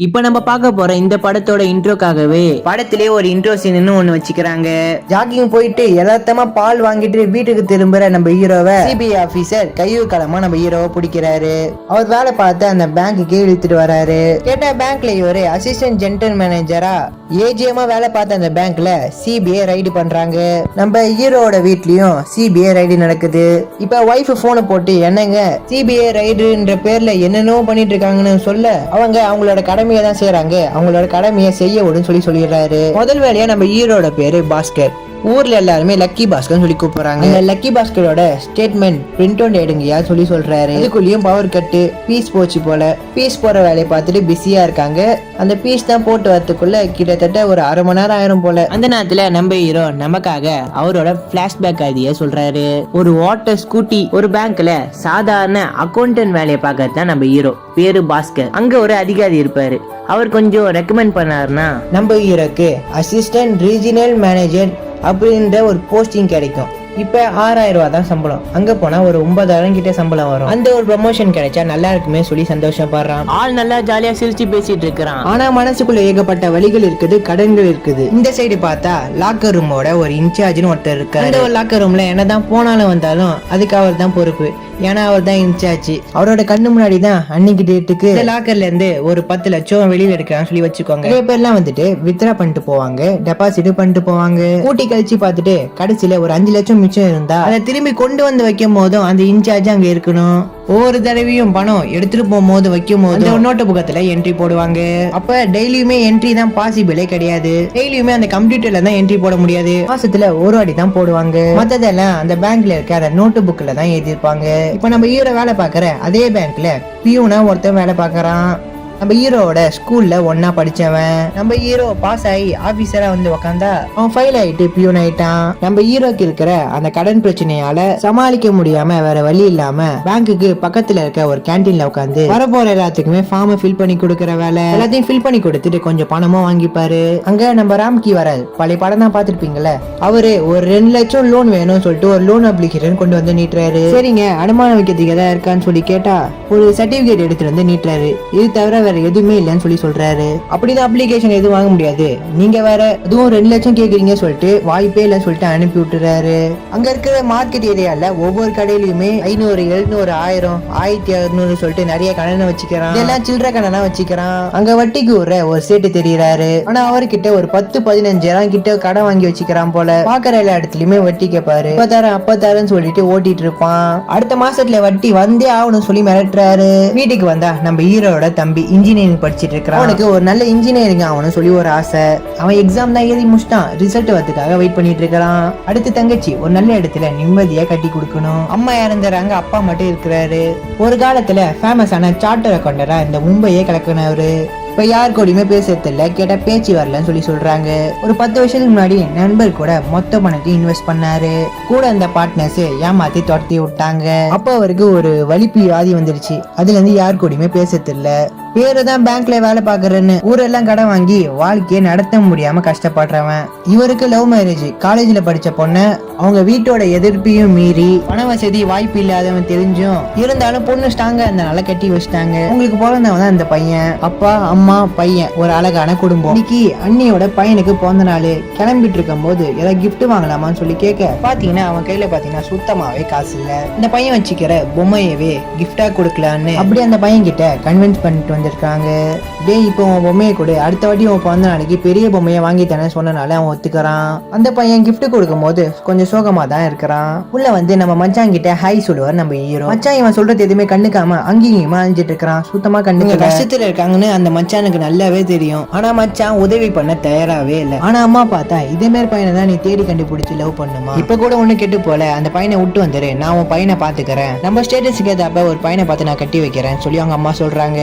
இப்ப நம்ம பார்க்க போற இந்த படத்தோட இன்ட்ரோக்காகவே படத்திலே ஒரு இன்ட்ரோ சீன் ஒண்ணு வச்சுக்கிறாங்க. ஜாக்கிங் போயிட்டு யதார்த்தமா பால் வாங்கிட்டு வீட்டுக்கு திரும்புற நம்ம ஹீரோவை சிபிஐ ஆபீசர் கையு களமா நம்ம ஹீரோவை பிடிக்கிறாரு. அவர் வேலை பார்த்து அந்த பேங்க்குக்கு இழுத்துட்டு வராரு. கேட்டா பேங்க்ல இவரு அசிஸ்டன்ட் ஜெனரல் மேனேஜரா ஏஜிஎம்மா வேலை பார்த்த அந்த பேங்க்ல சிபிஐ ரைடு பண்றாங்க. நம்ம ஹீரோவோட வீட்லயும் சிபிஐ ரைடு நடக்குது. இப்ப ஒய்ஃப் போனை போட்டு என்னங்க சிபிஐ ரைடுன்ற பேர்ல என்னென்னோ பண்ணிட்டு இருக்காங்கன்னு சொல்ல அவங்க அவங்களோட கடமையை தான் செய்யறாங்க, அவங்களோட கடமையை செய்ய விடுன்னு சொல்லிடுறாரு. முதல் வேலையா நம்ம ஹீரோட பேரு பாஸ்கர். ஊர்ல எல்லாருமே லக்கி பாஸ்கர் சொல்லி கூப்பிடுறாங்க. லக்கி பாஸ்கரோட ஸ்டேட்மெண்ட் பிரிண்ட் அவுட் எடுங்கயா சொல்றாரு. இதுக்குள்ளேயும் பவர் கட்டு பீஸ் போச்சு போல. பீஸ் போற வேலையை பார்த்துட்டு பிஸியா இருக்காங்க. அந்த பீஸ் தான் போட்டு வரதுக்குள்ள கிட்டத்தட்ட ஒரு அரை மணி நேரம் ஆயிரும் போல. அந்த நேரத்துல நம்ம ஹீரோ நமக்காக அவரோட பிளாஷ்பேக் ஐடியா சொல்றாரு. ஒரு வாட்டர் ஸ்கூட்டி ஒரு பேங்க்ல சாதாரண அக்கௌண்டன்ட் வேலையை பார்க்கறதுதான் நம்ம ஹீரோ. பேரு பாஸ்கர். அங்க ஒரு அதிகாரி இருப்பாரு. அவர் கொஞ்சம் ரெக்கமெண்ட் பண்ணாருன்னா நம்ம ஹீரோக்கு அசிஸ்டன்ட் ரீஜனல் மேனேஜர் அப்படின்ற ஒரு போஸ்டிங் கிடைக்கும். இப்ப 6000 ரூபாய் தான் சம்பளம். அங்க போனா ஒரு 9000 கிட்ட சம்பளம் வரும். அந்த ஒரு ப்ரமோஷன் கிடைச்சா நல்லா இருக்குமே சொல்லி சந்தோஷப்படுறான். ஆள் நல்லா ஜாலியா சிரிச்சு பேசிட்டு இருக்கிறான். ஆனா மனசுக்குள்ள ஏகப்பட்ட வழிகள் இருக்குது, கடன்கள் இருக்குது. இந்த சைடு பார்த்தா லாக்கர் ரூமோட ஒரு இன்சார்ஜ்னு ஒருத்தர் இருக்காரு. அந்த ஒரு லாக்கர் ரூம்ல என்னதான் போனாலும் வந்தாலும் அதுக்கு அவர் தான் பொறுப்பு. ஏன்னா அவர் தான் இன்சார்ஜ். அவரோட கண்ணு முன்னாடி தான் அன்னைக்கு டேட்டுக்கு லாக்கர்ல இருந்து ஒரு 10 லட்சம் வெளியில எடுக்கிறான்னு சொல்லி வச்சுக்கோங்க. நிறைய பேர்லாம் வந்துட்டு வித்ரா பண்ணிட்டு போவாங்க, டெபாசிட் பண்ணிட்டு போவாங்க. கூட்டி கழிச்சு பார்த்துட்டு கடைசியில ஒரு 5 லட்சம் மிச்சம் இருந்தா அதை திரும்பி கொண்டு வந்து வைக்கும் போதும் அந்த இன்சார்ஜ் அங்க இருக்கணும். ஒவ்வொரு தடவையும் பணம் எடுத்துட்டு போகும்போது வைக்கும் போது நோட்டு புக்கத்துல என்ட்ரி போடுவாங்க. அப்ப டெய்லியுமே என்ட்ரி தான் பாசிபிளே கிடையாது. டெய்லியுமே அந்த கம்ப்யூட்டர்ல தான் என்ட்ரி போட முடியாது. மாசத்துல ஒரு வாட்டி தான் போடுவாங்க. மத்ததெல்லாம் அந்த பேங்க்ல இருக்க அந்த நோட்டு புக்ல தான் எழுதிருப்பாங்க. இப்ப நம்ம ஹீரோ வேலை பாக்குற அதே பேங்க்ல பியூனா ஒருத்தன் வேலை பாக்குறான். நம்ம ஹீரோவோட ஸ்கூல்ல ஒன்னா படிச்சவன். நம்ம ஹீரோ பாஸ் ஆகி ஆபீசரா வந்து உக்காந்தா அவன் ஃபைல் ஆயிட்டு பியூன் ஆயிட்டான். நம்ம ஹீரோக்கு இருக்கிற அந்த கடன் பிரச்சனையால சமாளிக்க முடியாம வேற வழி இல்லாம பேங்க்குக்கு பக்கத்துல இருக்க ஒரு கேன்டீன்ல உட்காந்து வரப்போற எல்லாத்துக்குமே ஃபார்ம் ஃபில் பண்ணி கொடுக்கற வேலை எல்லாத்தையும் ஃபில் பண்ணி கொடுத்துட்டு கொஞ்சம் பணமும் வாங்கிப்பாரு. அங்க நம்ம ராம்கி வராது. பழைய படம் தான் பாத்துருப்பீங்கல்ல. அவரு ஒரு 2 லட்சம் லோன் வேணும்னு சொல்லிட்டு ஒரு லோன் அப்ளிகேஷன் கொண்டு வந்து நீட்டுறாரு. சரிங்க அனுமானம் வைக்கிறதுக்கு எதாவது இருக்கான்னு சொல்லி கேட்டா ஒரு சர்டிபிகேட் எடுத்துட்டு வந்து நீட்டுறாரு. இது தவிர வேற எதுவுமே இல்லன்னு சொல்லி சொல்றாரு. அப்படிதான் அப்ளிகேஷன் எதுவும் வாங்க முடியாது, நீங்க வேற அதுவும் 2 லட்சம் கேக்குறீங்க சொல்லிட்டு வாய்ப்பே இல்லைன்னு சொல்லிட்டு அனுப்பி விட்டுறாரு. அங்க இருக்கிற மார்க்கெட் ஏரியால ஒவ்வொரு கடையிலுமே 500 700 1000 1600 சொல்லிட்டு நிறைய கடனை வச்சுக்கிறான். இதெல்லாம் சில்லற கடனா வச்சுக்கிறான். அங்க வட்டிக்கு ஒரு சேட்டு தெரியறாரு. ஆனா அவர்கிட்ட ஒரு 10-15 கிட்ட கடன் வாங்கி வச்சுக்கிறான் போல. பாக்குற எல்லா இடத்துலயுமே வட்டி கேட்பாரு. அப்பத்தாருன்னு சொல்லிட்டு ஓட்டிட்டு இருப்பான். அடுத்த மாசத்துல வட்டி வந்தே ஆகணும் சொல்லி மிரட்டுறாரு. வீட்டுக்கு வந்தா நம்ம ஹீரோட தம்பி இன்ஜினியரிங் படிச்சிட்டு இருக்கான். அவனுக்கு ஒரு நல்ல இன்ஜினியரிங் ஆகணும்னு சொல்லி ஒரு ஆசை. அவன் எக்ஸாம் தான் எழுதி முடிச்சிட்டான். ரிசல்ட் வரதுக்காக வெயிட் பண்ணிட்டு இருக்கான். அடுத்து தங்கச்சி ஒரு நல்ல இடத்துல நிம்மதியா கட்டி கொடுக்கணும். அம்மா இறந்துறாங்க, அப்பா மட்டும் இருக்கிறாரு. ஒரு காலத்துல ஃபேமஸான சார்ட்டர் அக்கௌண்டரா இந்த மும்பையே கலக்கினவரு. இப்ப யார் கூடயுமே பேசுறது இல்ல, கேட்டா பேச்சு வரலன்னு சொல்லி சொல்றாங்க. ஒரு 10 வருஷத்துக்கு முன்னாடி நண்பர் கூட மொத்த பணத்தையும் இன்வெஸ்ட் பண்ணாரு. கூட அந்த பார்ட்னர்ஸ் ஏமாத்தி துரத்தி விட்டாங்க. அப்ப அவருக்கு ஒரு வலிப்பு வியாதி வந்துருச்சு. அதுல இருந்து யார் கூடயுமே பேசுறது இல்ல. பேருதான் பேங்க்ல வேலை பாக்குறேன்னு ஊரெல்லாம் கடன் வாங்கி வாழ்க்கையை நடத்த முடியாம கஷ்டப்படுறவன். இவருக்கு லவ் மேரேஜ். காலேஜ்ல படிச்ச பொண்ணு அவங்க வீட்டோட எதிர்ப்பையும் மீறி பண வசதி வாய்ப்பு இல்லாதவன் தெரிஞ்சும் இருந்தாலும் பொண்ணு ஸ்ட்ராங்கா இருந்தனால கட்டி வச்சிட்டாங்க. உங்களுக்கு பிறந்தவன் தான் இந்த பையன். அப்பா அம்மா பையன் ஒரு அழகான குடும்பம். இன்னைக்கு அண்ணியோட பையனுக்கு பிறந்த நாள். கிளம்பிட்டு இருக்கும் போது ஏதாவது கிஃப்ட் வாங்கலாமான்னு சொல்லி கேட்க பாத்தீங்கன்னா அவன் கையில பாத்தீங்கன்னா சுத்தமாவே காசு இல்ல. இந்த பையன் வச்சுக்கிற பொம்மையவே கிஃப்டா கொடுக்கலான்னு அப்படி அந்த பையன் கிட்ட கன்வின்ஸ் பண்ணிட்டு வந்திருக்காங்க. டேய் இப்போ உன் பொம்மையை கொடு, அடுத்த வாட்டி உன் பிறந்த நாளைக்கு பெரிய பொம்மையை வாங்கி தானே சொன்னனால அவன் ஒத்துக்கிறான். அந்த பையன் கிஃப்ட் கொடுக்கும் போது கொஞ்சம் சோகமா தான் இருக்கிறான். உள்ள வந்து நம்ம மச்சான் கிட்ட ஹாய் சொல்லுவார் நம்ம ஹீரோ. மச்சான் இவன் சொல்றது எதுவுமே கண்டுக்காம அங்கேயுமா அழிஞ்சிட்டு இருக்கிறான். சுத்தமா கண்டுக்க கஷ்டத்துல இருக்காங்கன்னு அந்த மச்சானுக்கு நல்லாவே தெரியும். ஆனா மச்சான் உதவி பண்ண தயாராவே இல்லை. ஆனா அம்மா பார்த்தா இதே மாதிரி பையனை தான் நீ தேடி கண்டுபிடிச்சு லவ் பண்ணுமா, இப்ப கூட ஒண்ணு கெட்டு போல, அந்த பையனை விட்டு வந்துரு, நான் உன் பையனை பாத்துக்கிறேன், நம்ம ஸ்டேட்டஸ்க்கு ஏதாப்ப ஒரு பையனை பார்த்து நான் கட்டி வைக்கிறேன் சொல்லி அவங்க அம்மா சொல்றாங்க.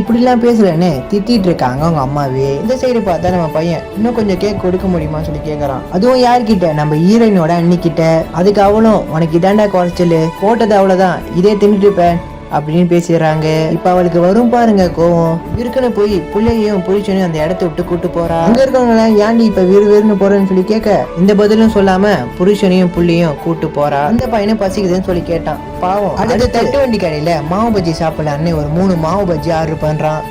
இப்படி எல்லாம் பேசுறேன்னு திட்டிட்டு இருக்காங்க அவங்க அம்மாவே. இந்த சைடு பார்த்தா நம்ம பையன் இன்னும் கொஞ்சம் கேக் கொடுக்க முடியுமான்னு சொல்லி கேக்குறான். அதுவும் யார்கிட்ட, நம்ம ஹீரோயினோட அண்ணி கிட்ட. அதுக்கு அவளும் உனக்கு இதாண்டா குறைச்சல், போட்டது அவ்வளவுதான், இதே தின்னுட்டு இருப்பேன் அப்படின்னு பேசிடுறாங்க. இப்ப அவளுக்கு வரும் பாருங்க கோவம். இருக்குன்னு போய் பிள்ளையும் புரிச்சனையும் அந்த இடத்த விட்டு கூட்டு போறா. அங்க இருக்கவங்க ஏன்டி இப்ப விறுவிறுன்னு போறேன்னு சொல்லி கேட்க இந்த பதிலும் சொல்லாம புருஷனையும் புள்ளையும் கூட்டு போறா. அந்த பையனை பசிக்குதுன்னு சொல்லி கேட்டான். பாவம் அடுத்த தட்டு வண்டி கடையில மாவு பஜ்ஜி சாப்பிடலான்னு ஒரு 3 மாவு பஜ்ஜி ஆர்டர் பண்றான்.